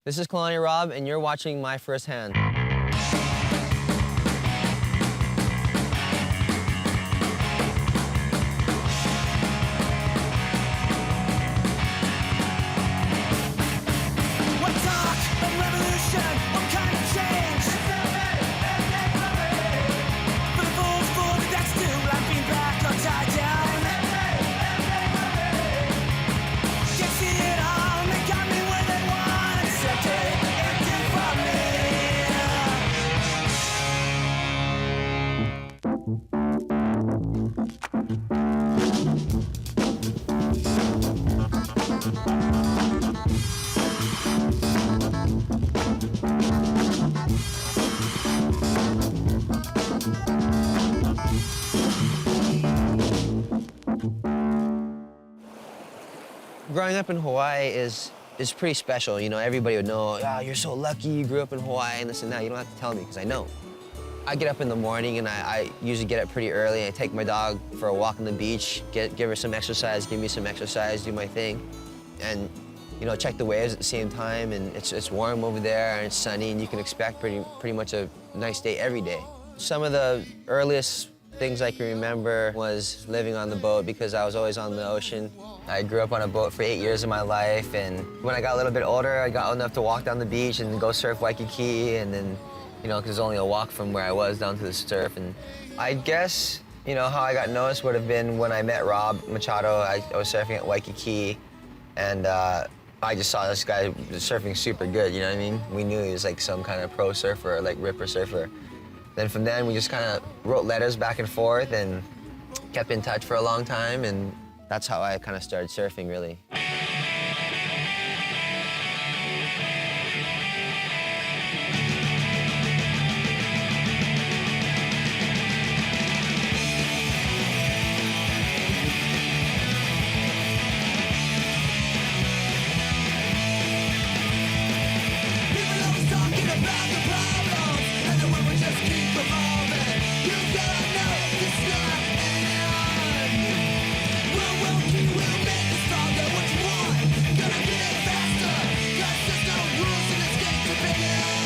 This is Kalani Robb, and you're watching My First Hand. What talk of revolution? What kind of change? For the fools, for the decks too, like being back or tied down. Can't see it all, they got me where they want, except it ain't due for me. Growing up in Hawaii is pretty special. You know, everybody would know, oh, you're so lucky you grew up in Hawaii and this and that. You don't have to tell me, because I know. I get up in the morning, and I usually get up pretty early. I take my dog for a walk on the beach, give her some exercise, give me some exercise, do my thing. And, you know, check the waves at the same time, and it's warm over there, and it's sunny, and you can expect pretty much a nice day every day. Some of the earliest things I can remember was living on the boat, because I was always on the ocean. I grew up on a boat for 8 years of my life, and when I got a little bit older, I got old enough to walk down the beach and go surf Waikiki, and then, you know, because there's only a walk from where I was down to the surf. And I guess, you know, how I got noticed would have been when I met Rob Machado. I was surfing at Waikiki, and I just saw this guy surfing super good, you know what I mean? We knew he was like some kind of pro surfer, or like ripper surfer. Then from then, we just kind of wrote letters back and forth and kept in touch for a long time, and that's how I kind of started surfing, really. People always talking about the problems, and the world will just keep evolving. You gotta know this not end. We'll make it stronger. What you want? Gonna get it faster. 'Cause there's no rules in this game to begin.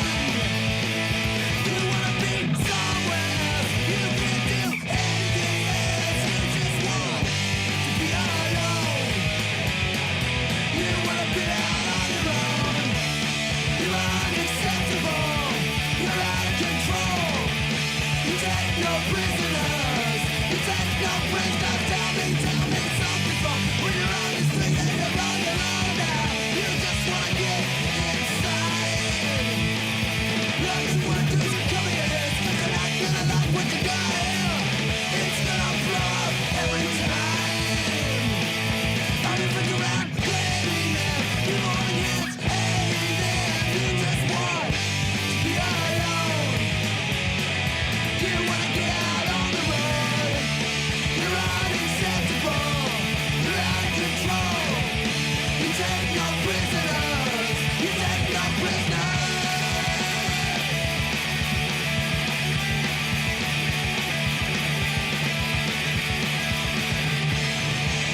You wanna be somewhere. You can't do anything else. You just want to be alone. You wanna be out on your own. You're unacceptable. You're out of control. You take no prisoners. You take no prisoners. Tell me something's wrong. When you're on the street and you're on your own now, you just wanna get inside. All you wanna do is come here, 'cause you're not gonna like what you got here. It's gonna blow up every time. I'm in for around, blaming them. You want against anything. You just want to be alone. You wanna get out on the road. You're unacceptable. You're out of control. You take no prisoners. You take no prisoners.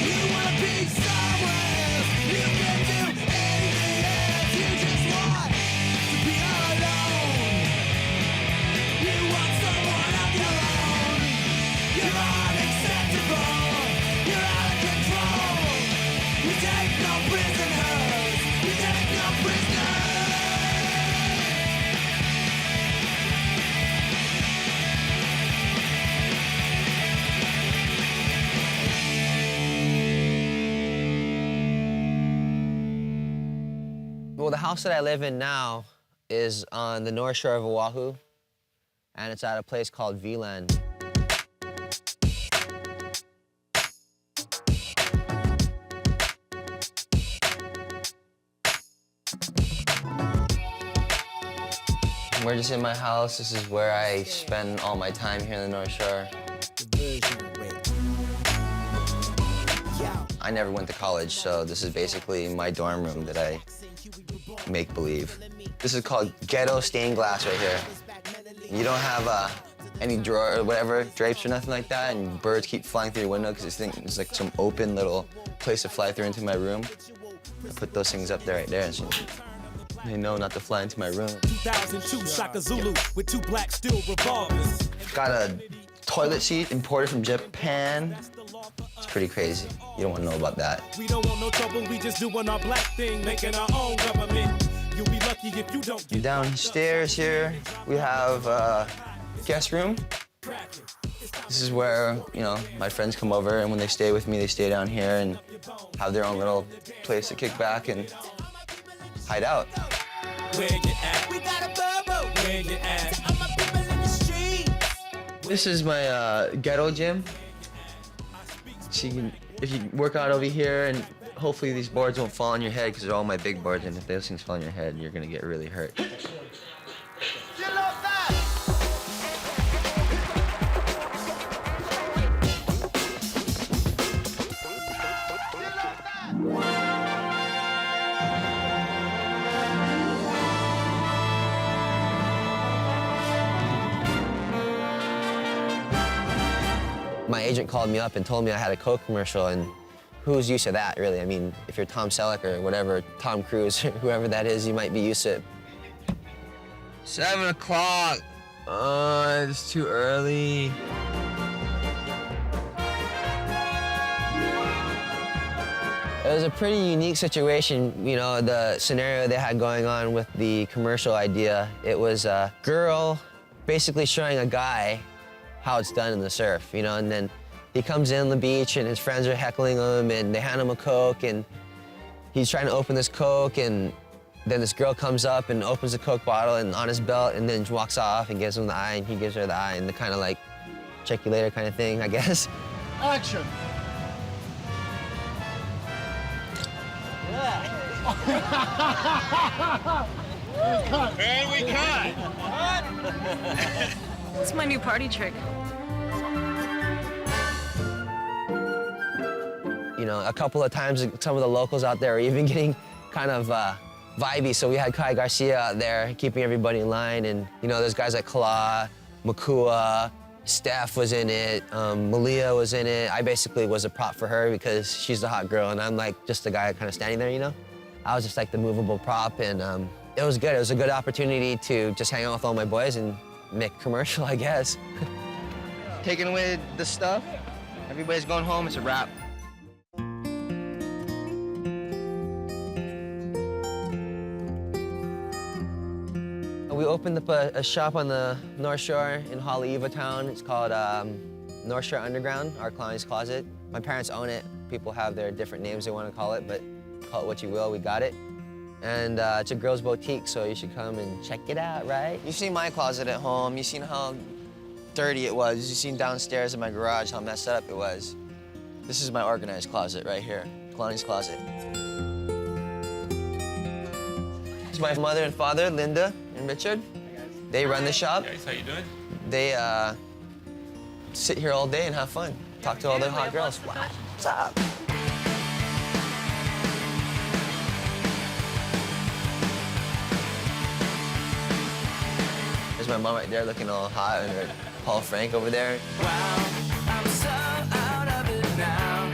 You wanna be somewhere. You can't do anything else. You just want to be alone. You want someone of your own. You're unacceptable. You're out of control. You take no prisoners. You take no prisoners. Well, the house that I live in now is on the north shore of Oahu, and it's at a place called V-Land. We're just in my house. This is where I spend all my time here in the North Shore. I never went to college, so this is basically my dorm room that I make believe. This is called ghetto stained glass right here. You don't have any drawer or whatever, drapes or nothing like that, and birds keep flying through your window because it's like some open little place to fly through into my room. I put those things up there right there. And They know not to fly into my room. 2002 Shaka Zulu with 2 black steel revolvers. Got a toilet seat imported from Japan. It's pretty crazy. You don't want to know about that. We don't want no trouble, we just doing our black thing, making our own government. You'll be lucky if you don't get Downstairs here, we have a guest room. This is where, you know, my friends come over, and when they stay with me, they stay down here and have their own little place to kick back and hide out. where you at. We got a bubble. Where you at. All my people in the streets. This is my ghetto gym. So you can, if you work out over here, and hopefully these boards won't fall on your head because they're all my big boards, and if those things fall on your head, you're gonna get really hurt. My agent called me up and told me I had a Coke commercial, and who's used to that, really? I mean, if you're Tom Selleck or whatever, Tom Cruise, or whoever that is, you might be used to it. 7 o'clock. Oh, it's too early. It was a pretty unique situation, you know, the scenario they had going on with the commercial idea. It was a girl basically showing a guy how it's done in the surf, you know, and then he comes in on the beach and his friends are heckling him and they hand him a Coke and he's trying to open this Coke, and then this girl comes up and opens the Coke bottle and on his belt and then walks off and gives him the eye and he gives her the eye, and the kind of like check you later kind of thing, I guess. Action. And we cut. It's my new party trick. You know, a couple of times some of the locals out there are even getting kind of vibey, so we had Kai Garcia out there keeping everybody in line, and you know, there's guys like Kala, Makua, Steph was in it, Malia was in it. I basically was a prop for her because she's the hot girl and I'm like just the guy kind of standing there, you know? I was just like the movable prop, and it was good. It was a good opportunity to just hang out with all my boys and make a commercial, I guess. Taking away the stuff, everybody's going home, it's a wrap. We opened up a shop on the North Shore in Haleiwa town. It's called North Shore Underground, our Kalani's Closet. My parents own it. People have their different names they want to call it, but call it what you will, we got it. And it's a girls' boutique, so you should come and check it out, right? You've seen my closet at home. You've seen how dirty it was. You've seen downstairs in my garage how messed up it was. This is my organized closet right here, Kalani's Closet. It's my mother and father, Linda and Richard. They run the shop. Guys, how you doing? They sit here all day and have fun. Talk to all the hot girls. Wow, what's up? There's my mom right there looking all hot, and her Paul Frank over there. Wow, I'm so out of it now.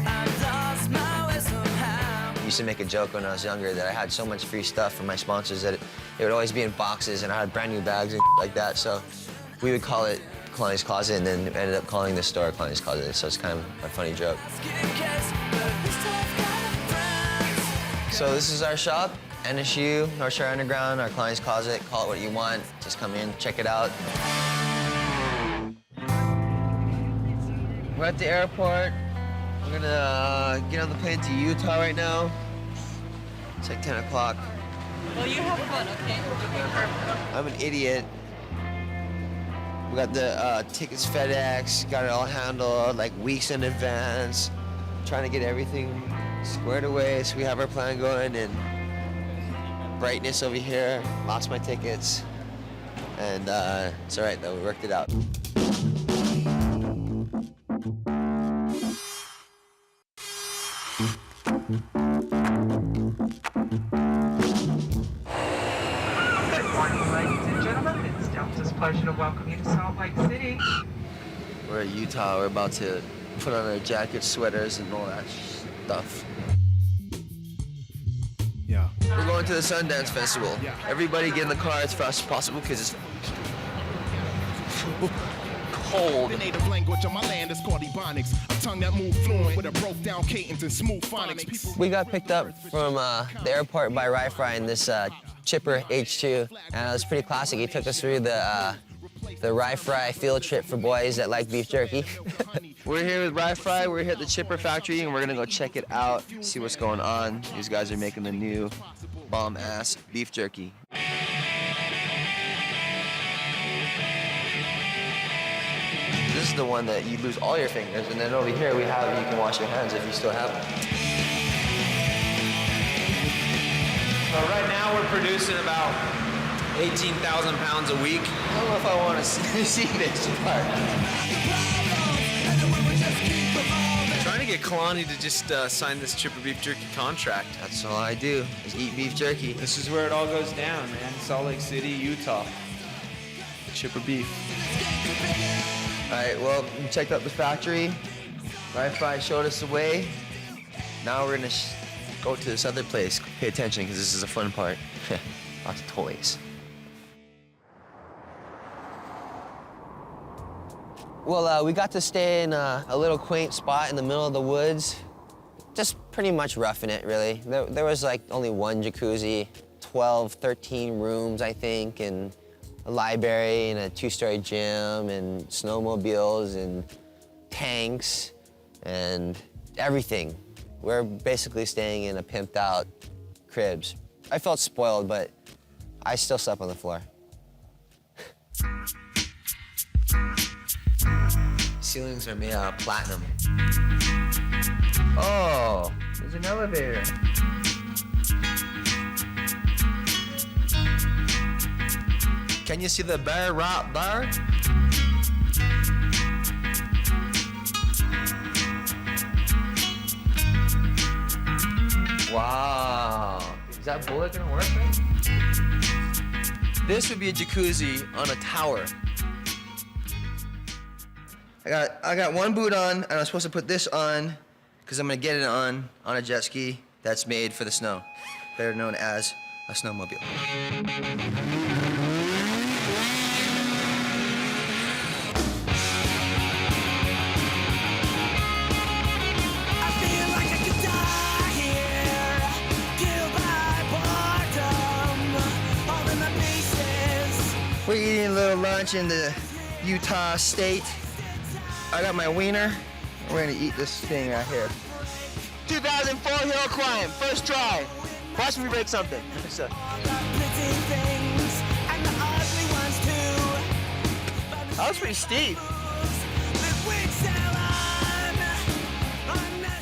I've lost my way somehow. I used to make a joke when I was younger that I had so much free stuff from my sponsors that it would always be in boxes, and I had brand new bags and like that. So we would call it Kalani's Closet, and then ended up calling the store Kalani's Closet. So it's kind of a funny joke. So this is our shop, NSU, North Shore Underground, our Kalani's Closet. Call it what you want. Just come in, check it out. We're at the airport. We're gonna get on the plane to Utah right now. It's like 10 o'clock. Well, you have fun, okay? I'm an idiot. We got the tickets FedEx, got it all handled like weeks in advance. Trying to get everything squared away so we have our plan going, and brightness over here. Lost my tickets. And it's all right though, we worked it out. Good morning, ladies and gentlemen. It's Delta's pleasure to welcome you to Salt Lake City. We're in Utah. We're about to put on our jackets, sweaters, and all that stuff. Yeah. We're going to the Sundance Festival. Everybody get in the car as fast as possible because it's cold. The native language of my land is called Ebonics. A tongue that moves fluent with a broke down cadence and smooth phonics. We got picked up from the airport by Ry-Fry in this Chipper H2, and it was pretty classic. He took us through the Ry-Fry field trip for boys that like beef jerky. We're here with Ry-Fry. We're here at the Chipper factory, and we're gonna go check it out, see what's going on. These guys are making the new bomb-ass beef jerky. This is the one that you lose all your fingers, and then over here we have you can wash your hands if you still have them. So right now we're producing about 18,000 pounds a week. I don't know if I want to see this part. Trying to get Kalani to just sign this Chipper beef jerky contract. That's all I do, is eat beef jerky. This is where it all goes down, man. Salt Lake City, Utah. Chipper beef. All right, well, we checked out the factory. Ry-Fry showed us the way. Now we're gonna go to this other place. Pay attention, because this is a fun part. Lots of toys. Well, we got to stay in a little quaint spot in the middle of the woods. Just pretty much roughing it, really. There was like only one jacuzzi, 12, 13 rooms, I think, and a library and a 2-story gym and snowmobiles and tanks and everything. We're basically staying in a pimped out cribs. I felt spoiled, but I still slept on the floor. Ceilings are made out of platinum. Oh, there's an elevator. Can you see the bear right there? Wow. Is that bullet gonna work, right? This would be a jacuzzi on a tower. I got one boot on, and I'm supposed to put this on because I'm gonna get it on a jet ski that's made for the snow, better known as a snowmobile. We're eating a little lunch in the Utah state. I got my wiener. We're gonna eat this thing right here. 2004 hill climb, first try. Watch me break something. That was pretty steep.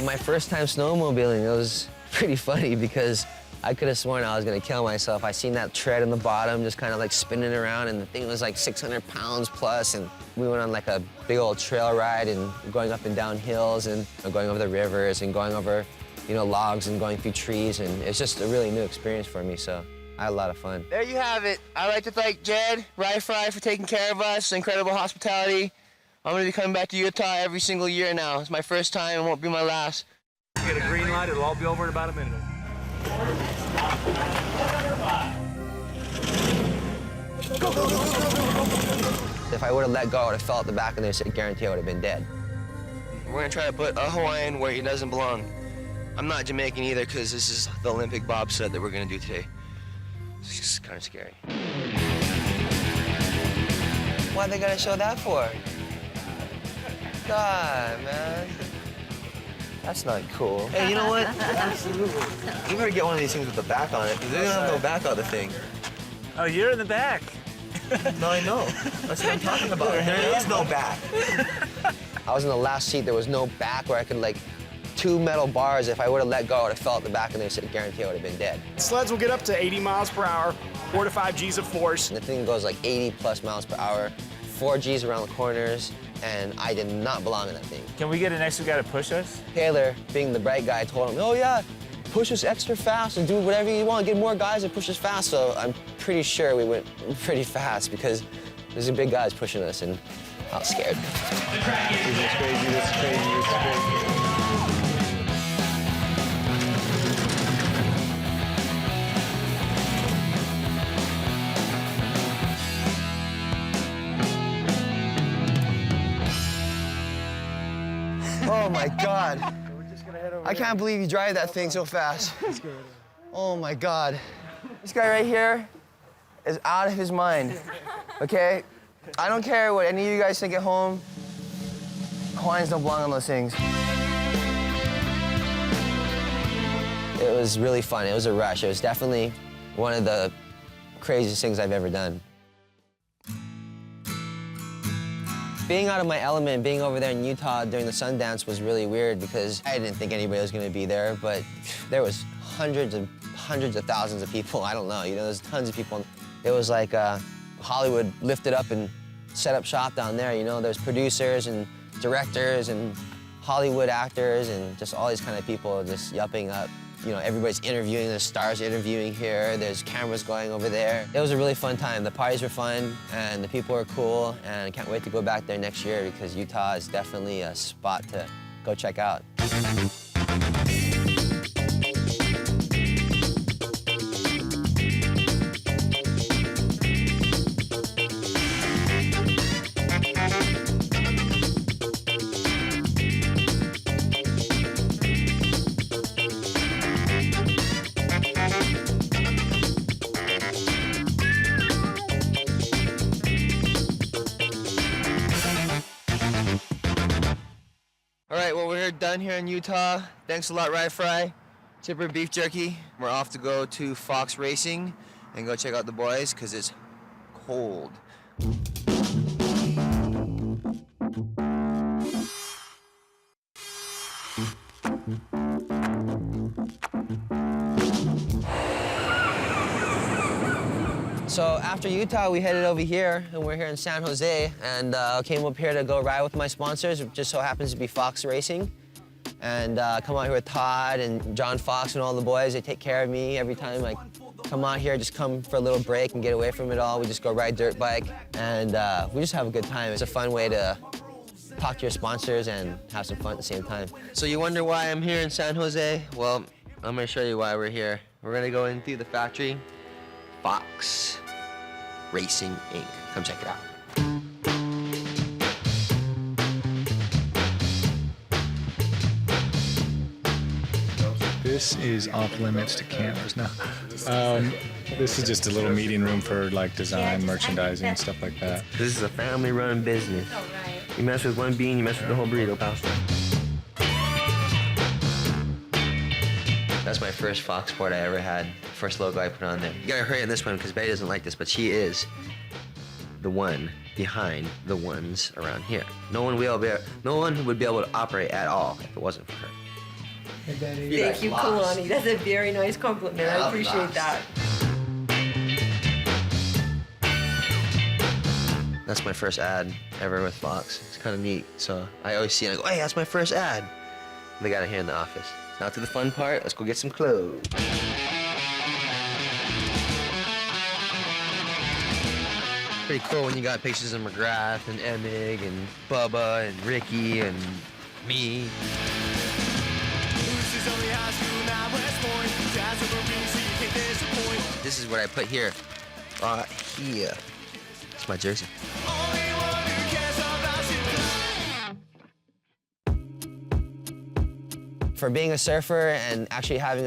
My first time snowmobiling, it was pretty funny because I could have sworn I was gonna kill myself. I seen that tread in the bottom just kind of like spinning around, and the thing was like 600 pounds plus, and we went on like a big old trail ride and going up and down hills and going over the rivers and going over, you know, logs and going through trees, and it's just a really new experience for me, so I had a lot of fun. There you have it. I'd like to thank Jed, Ry-Fry for taking care of us, incredible hospitality. I'm gonna be coming back to Utah every single year now. It's my first time, it won't be my last. Get a green light, it'll all be over in about a minute. If I would have let go, I would have fell at the back, and they said, guarantee I would have been dead. We're gonna try to put a Hawaiian where he doesn't belong. I'm not Jamaican either, because this is the Olympic bobsled that we're gonna do today. It's just kind of scary. Why they gotta show that for? God, man. That's not cool. Hey, you know what? Absolutely. You better get one of these things with the back on it, because they don't have no back on the thing. Oh, you're in the back. No, I know. That's what I'm talking about. There is no back. I was in the last seat. There was no back where I could, like, 2 metal bars. If I would have let go, I would have fell at the back, and they said, guarantee I would have been dead. Sleds will get up to 80 miles per hour, 4 to 5 G's of force. And the thing goes like 80 plus miles per hour, 4 G's around the corners, and I did not belong in that thing. Can we get an extra guy to push us? Taylor, being the bright guy, told him, oh yeah, push us extra fast and do whatever you want, get more guys and push us fast. So I'm pretty sure we went pretty fast because there's a big guys pushing us, and I was scared. This is crazy, this is crazy, this is crazy. Oh my God. I can't believe you drive that thing so fast. Oh my God. This guy right here is out of his mind, okay? I don't care what any of you guys think at home. Hawaiians don't belong on those things. It was really fun. It was a rush. It was definitely one of the craziest things I've ever done. Being out of my element, being over there in Utah during the Sundance was really weird because I didn't think anybody was going to be there, but there was hundreds of thousands of people. I don't know, you know, there's tons of people. It was like Hollywood lifted up and set up shop down there, you know. There's producers and directors and Hollywood actors and just all these kind of people just yupping up. You know, everybody's interviewing, there's stars interviewing here, there's cameras going over there. It was a really fun time. The parties were fun, and the people were cool, and I can't wait to go back there next year because Utah is definitely a spot to go check out. All right, well, we're done here in Utah. Thanks a lot, Rye Fry. Chipper Beef Jerky. We're off to go to Fox Racing and go check out the boys because it's cold. So after Utah, we headed over here, and we're here in San Jose, and came up here to go ride with my sponsors. It just so happens to be Fox Racing. And come out here with Todd and John Fox and all the boys. They take care of me every time I come out here, just come for a little break and get away from it all. We just go ride dirt bike, and we just have a good time. It's a fun way to talk to your sponsors and have some fun at the same time. So you wonder why I'm here in San Jose? Well, I'm gonna show you why we're here. We're gonna go in through the factory, Fox Racing Inc. Come check it out. This is off limits to cameras now. This is just a little meeting room for like design, merchandising, stuff like that. This is a family-run business. You mess with one bean, you mess with the whole burrito, pal. That's my first Fox Sport I ever had. First logo I put on there. You gotta hurry on this one because Betty doesn't like this, but she is the one behind the ones around here. No one would be able to operate at all if it wasn't for her. Hey, Betty. Thank you, Kalani. That's a very nice compliment. I appreciate that. That's my first ad ever with Fox. It's kind of neat. So I always see it and I go, hey, that's my first ad. They got it here in the office. Now to the fun part, let's go get some clothes. Pretty cool when you got pictures of McGrath and Emig and Bubba and Ricky and me. This is what I put here. Right here. It's my jersey. For being a surfer and actually having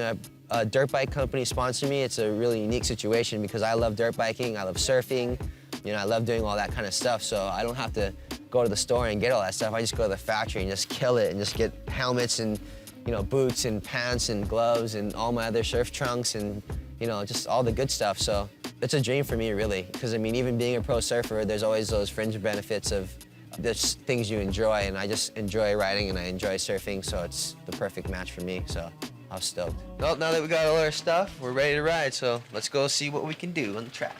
a dirt bike company sponsor me, it's a really unique situation because I love dirt biking, I love surfing, you know, I love doing all that kind of stuff, so I don't have to go to the store and get all that stuff. I just go to the factory and just kill it and just get helmets and, you know, boots and pants and gloves and all my other surf trunks and, you know, just all the good stuff. So it's a dream for me, really, because I mean, even being a pro surfer, there's always those fringe benefits of there's things you enjoy, and I just enjoy riding and I enjoy surfing, so it's the perfect match for me, so I was stoked. Well, now that we got all our stuff, we're ready to ride, so let's go see what we can do on the track.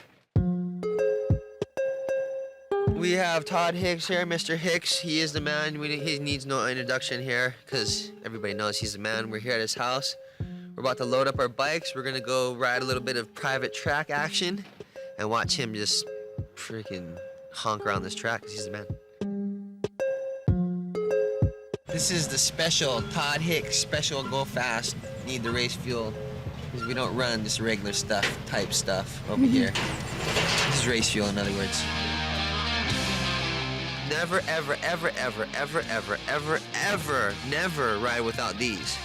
We have Todd Hicks here, Mr. Hicks. He is the man. He needs no introduction here because everybody knows he's the man. We're here at his house. We're about to load up our bikes. We're gonna go ride a little bit of private track action and watch him just freaking honk around this track because he's the man. This is the special Todd Hicks special go fast, need the race fuel, because we don't run just regular type stuff over here. This is race fuel, in other words. never, ever, ever, ever, ever, ever, ever, ever, never ride without these.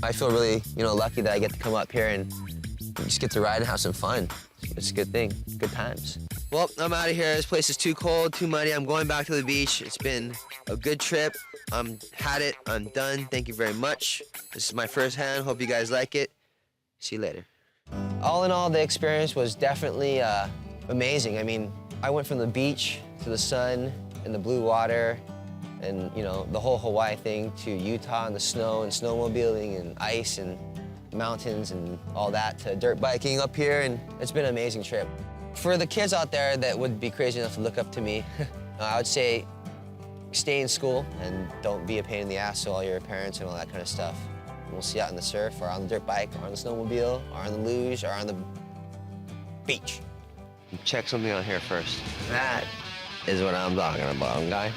I feel really, lucky that I get to come up here and just get to ride and have some fun. It's a good thing, good times. Well, I'm out of here. This place is too cold, too muddy. I'm going back to the beach. It's been a good trip. Had it, I'm done. Thank you very much. This is my first hand. Hope you guys like it. See you later. All in all, the experience was definitely amazing. I mean, I went from the beach to the sun and the blue water and, the whole Hawaii thing to Utah and the snow and snowmobiling and ice and mountains and all that to dirt biking up here, and it's been an amazing trip. For the kids out there that would be crazy enough to look up to me, I would say stay in school and don't be a pain in the ass to all your parents and all that kind of stuff. And we'll see you out in the surf or on the dirt bike or on the snowmobile or on the luge or on the beach. Check something out here first. That is what I'm talking about, guy.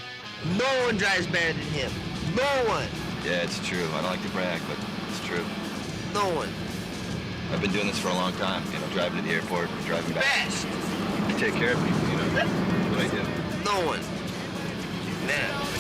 No one drives better than him. No one. Yeah, it's true. I don't like to brag, but it's true. No one. I've been doing this for a long time, driving to the airport, driving back. Best. You take care of people, That's what I do. No one. Man.